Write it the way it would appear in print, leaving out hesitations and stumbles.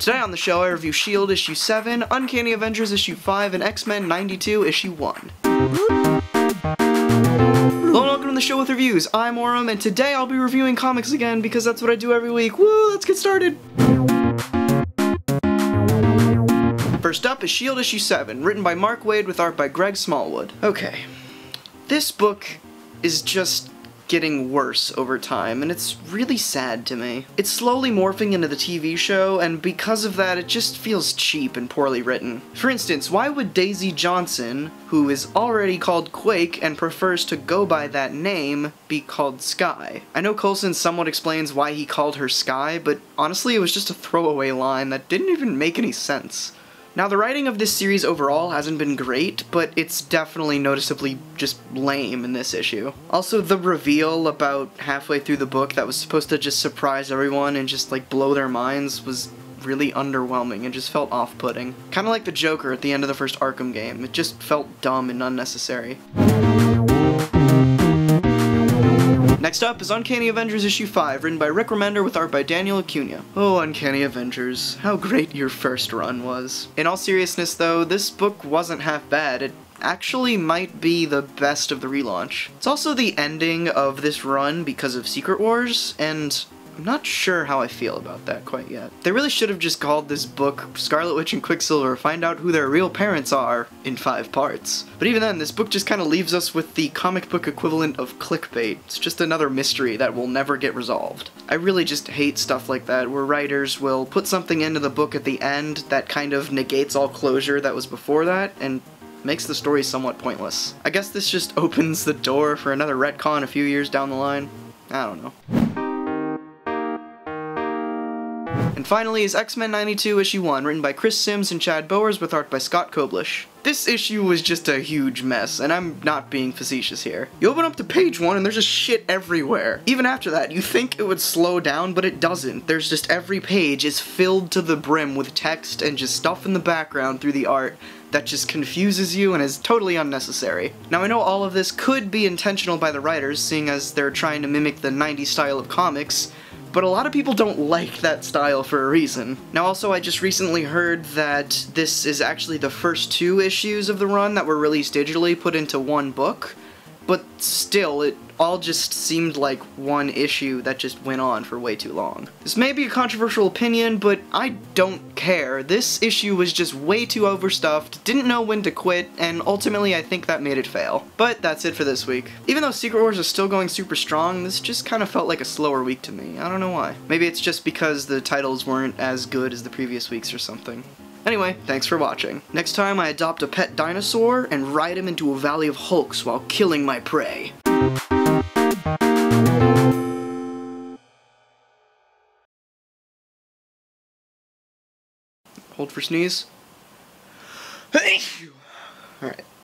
Today on the show I review S.H.I.E.L.D. issue 7, Uncanny Avengers issue 5, and XMen 92 issue 1. Hello and welcome to the show with reviews. I'm Auram, and today I'll be reviewing comics again because that's what I do every week. Woo, let's get started! First up is S.H.I.E.L.D. issue 7, written by Mark Waid with art by Greg Smallwood. Okay, this book is just getting worse over time, and it's really sad to me. It's slowly morphing into the TV show, and because of that, it just feels cheap and poorly written. For instance, why would Daisy Johnson, who is already called Quake and prefers to go by that name, be called Sky? I know Coulson somewhat explains why he called her Sky, but honestly it was just a throwaway line that didn't even make any sense. Now, the writing of this series overall hasn't been great, but it's definitely noticeably just lame in this issue. Also, the reveal about halfway through the book that was supposed to just surprise everyone and just, like, blow their minds was really underwhelming and just felt off-putting. Kinda like the Joker at the end of the first Arkham game. It just felt dumb and unnecessary. Next up is Uncanny Avengers issue 5, written by Rick Remender with art by Daniel Acuna. Oh, Uncanny Avengers, how great your first run was. In all seriousness though, this book wasn't half bad. It actually might be the best of the relaunch. It's also the ending of this run because of Secret Wars, and I'm not sure how I feel about that quite yet. They really should have just called this book Scarlet Witch and Quicksilver Find Out Who Their Real Parents Are in 5 parts. But even then, this book just kind of leaves us with the comic book equivalent of clickbait. It's just another mystery that will never get resolved. I really just hate stuff like that, where writers will put something into the book at the end that kind of negates all closure that was before that, and makes the story somewhat pointless. I guess this just opens the door for another retcon a few years down the line. I don't know. And finally is X-Men 92 issue 1, written by Chris Sims and Chad Bowers with art by Scott Koblish. This issue was just a huge mess, and I'm not being facetious here. You open up to page 1 and there's just shit everywhere. Even after that, you think it would slow down, but it doesn't. There's just every page is filled to the brim with text and just stuff in the background through the art that just confuses you and is totally unnecessary. Now I know all of this could be intentional by the writers, seeing as they're trying to mimic the 90s style of comics, but a lot of people don't like that style for a reason. Now also, I just recently heard that this is actually the first 2 issues of the run that were released digitally put into one book, but still, it all just seemed like one issue that just went on for way too long. This may be a controversial opinion, but I don't care. This issue was just way too overstuffed, didn't know when to quit, and ultimately I think that made it fail. But that's it for this week. Even though Secret Wars is still going super strong, this just kind of felt like a slower week to me. I don't know why. Maybe it's just because the titles weren't as good as the previous weeks or something. Anyway, thanks for watching. Next time I adopt a pet dinosaur and ride him into a valley of hulks while killing my prey. Hold for sneeze. Alright.